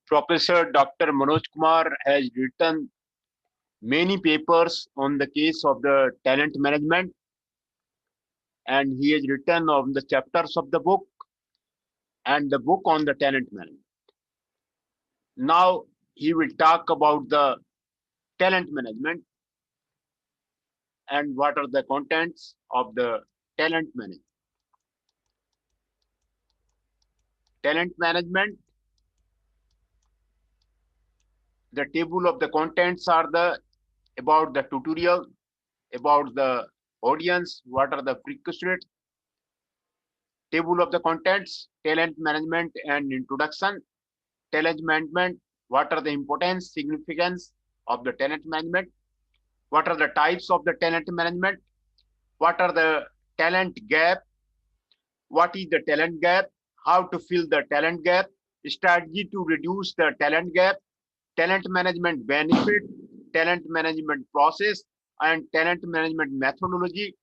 Professor Dr. Manoj Kumar has written many papers on the case of the talent management, and he has written on the chapters of the book and the book on the talent management. Now he will talk about the talent management and what are the contents of the talent management. Talent management, the table of the contents are the about the tutorial, about the audience, what are the prerequisites, table of the contents, talent management and introduction, talent management, what are the importance, significance of the talent management, what are the types of the talent management, what are the talent gap, what is the talent gap, how to fill the talent gap, strategy to reduce the talent gap, talent management benefit, talent management process, and talent management methodology,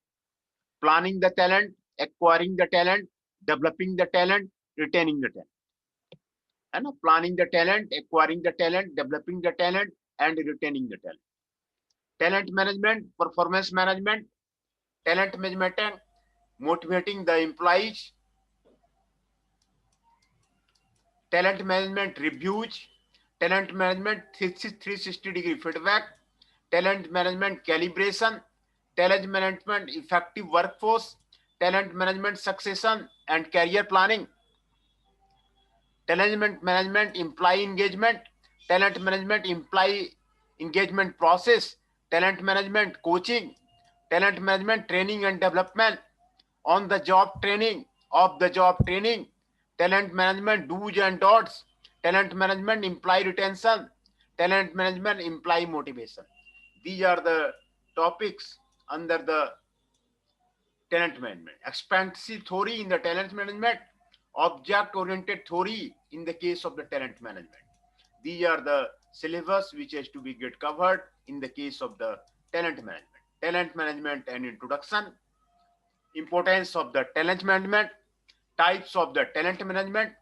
planning the talent, acquiring the talent, developing the talent, retaining the talent. And planning the talent, acquiring the talent, developing the talent, and retaining the talent. Talent management, performance management, talent management, motivating the employees, talent management reviews, talent management 360-degree feedback, talent management calibration, talent management effective workforce, talent management succession and career planning, talent management employee engagement, talent management employee engagement process, talent management coaching, talent management training and development, on the job training, off the job training, talent management do's and don'ts, talent management employee retention, talent management employee motivation. These are the topics under the talent management. Expansive theory in the talent management, object-oriented theory in the case of the talent management. These are the syllabus which has to be get covered in the case of the talent management. Talent management and introduction, importance of the talent management, types of the talent management,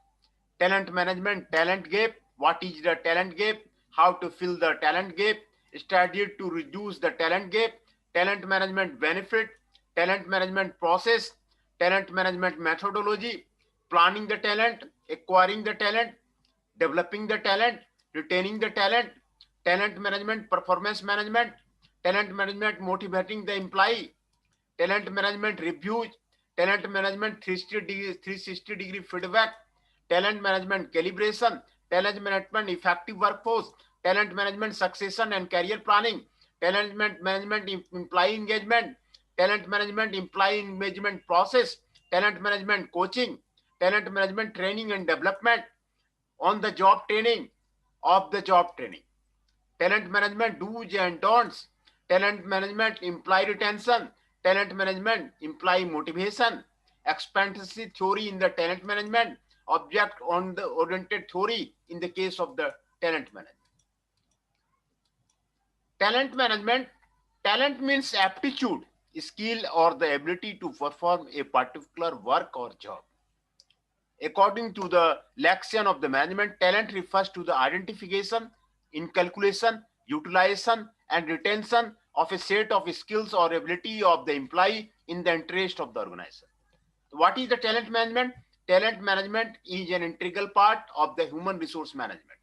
talent gap, what is the talent gap, how to fill the talent gap, strategy to reduce the talent gap, talent management benefit, talent management process, talent management methodology, planning the talent, acquiring the talent, developing the talent, retaining the talent, talent management, performance management, talent management motivating the employee, talent management reviews, talent management 360-degree feedback, talent management calibration, talent management effective workforce, talent management succession and career planning, talent management employee engagement, talent management employee engagement process, talent management coaching, talent management training and development, on the job training, off the job training, talent management do's and don'ts, talent management employee retention, talent management employee motivation, expansive theory in the talent management, object on the oriented theory in the case of the talent management. Talent management, talent means aptitude, skill or the ability to perform a particular work or job. According to the lexion of the management, talent refers to the identification, inculcation, utilization, and retention of a set of skills or ability of the employee in the interest of the organization. What is the talent management? Talent management is an integral part of the human resource management.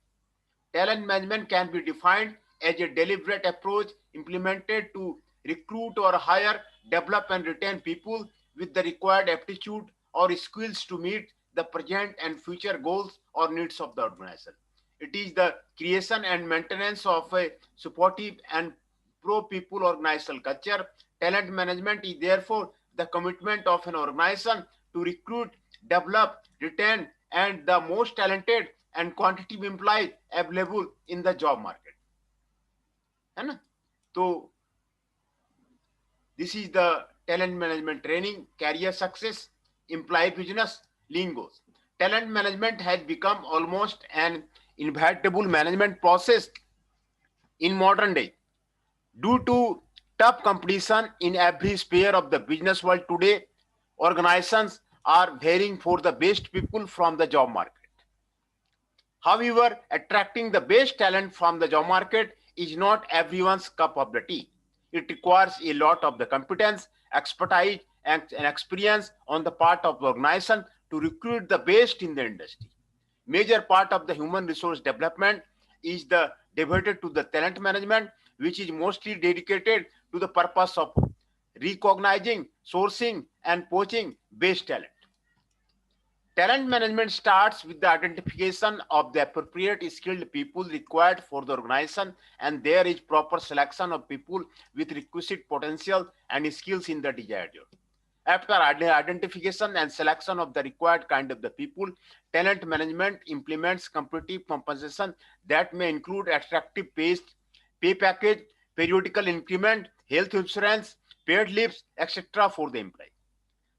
Talent management can be defined as a deliberate approach implemented to recruit or hire, develop and retain people with the required aptitude or skills to meet the present and future goals or needs of the organization. It is the creation and maintenance of a supportive and pro-people organizational culture. Talent management is therefore the commitment of an organization to recruit, develop, retain, and the most talented and quantitative employees available in the job market. है ना? तो this is the talent management training, career success, employee business, lingos. Talent management has become almost an inevitable management process in modern day. Due to tough competition in every sphere of the business world today, organizations are vying for the best people from the job market. However, attracting the best talent from the job market is not everyone's cup of the tea. It requires a lot of the competence, expertise, and experience on the part of the organization to recruit the best in the industry. Major part of the human resource development is the devoted to the talent management, which is mostly dedicated to the purpose of recognizing, sourcing, and poaching best talent. Talent management starts with the identification of the appropriate skilled people required for the organization, and there is proper selection of people with requisite potential and skills in the desired job. After identification and selection of the required kind of the people, talent management implements competitive compensation that may include attractive pay package, periodical increment, health insurance, paid leaves, etc. for the employee.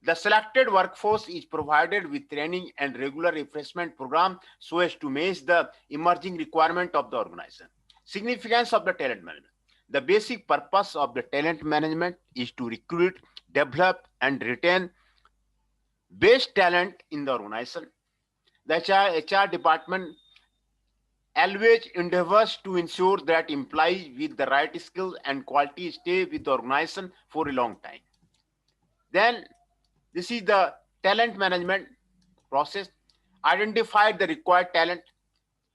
The selected workforce is provided with training and regular refreshment program so as to match the emerging requirement of the organization. Significance of the talent management. The basic purpose of the talent management is to recruit, develop, and retain best talent in the organization. The HR department always endeavors to ensure that employees with the right skills and quality stay with the organization for a long time. Then this is the talent management process. Identify the required talent,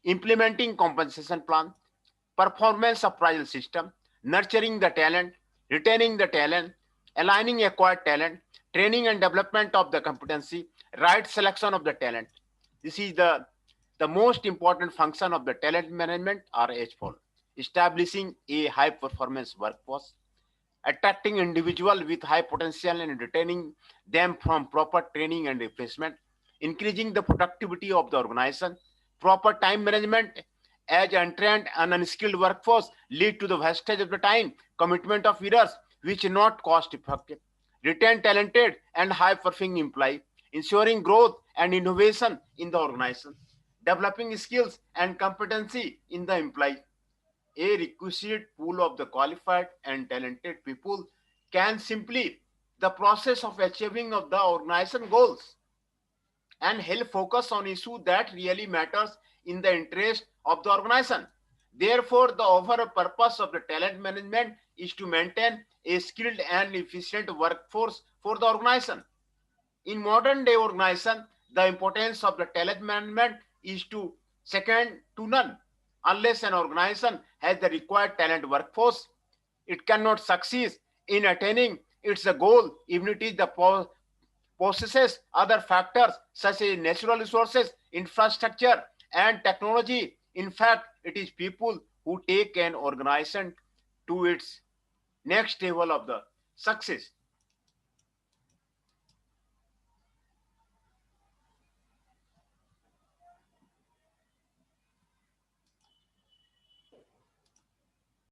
implementing compensation plan, performance appraisal system, nurturing the talent, retaining the talent, aligning acquired talent, training and development of the competency, right selection of the talent. This is the most important function of the talent management are as follows. Establishing a high performance workforce, attracting individuals with high potential and retaining them from proper training and refreshment, increasing the productivity of the organization, proper time management as untrained and unskilled workforce lead to the wastage of the time, commitment of errors which are not cost effective, retain talented and high performing employee, ensuring growth and innovation in the organization, developing skills and competency in the employee. A requisite pool of the qualified and talented people can simply the process of achieving of the organization goals and help focus on issues that really matters in the interest of the organization. Therefore, the overall purpose of the talent management is to maintain a skilled and efficient workforce for the organization. In modern day organization, the importance of the talent management is to second to none. Unless an organization has the required talent workforce, it cannot succeed in attaining its goal, even it is the possesses other factors such as natural resources, infrastructure, and technology. In fact, it is people who take an organization to its next level of the success.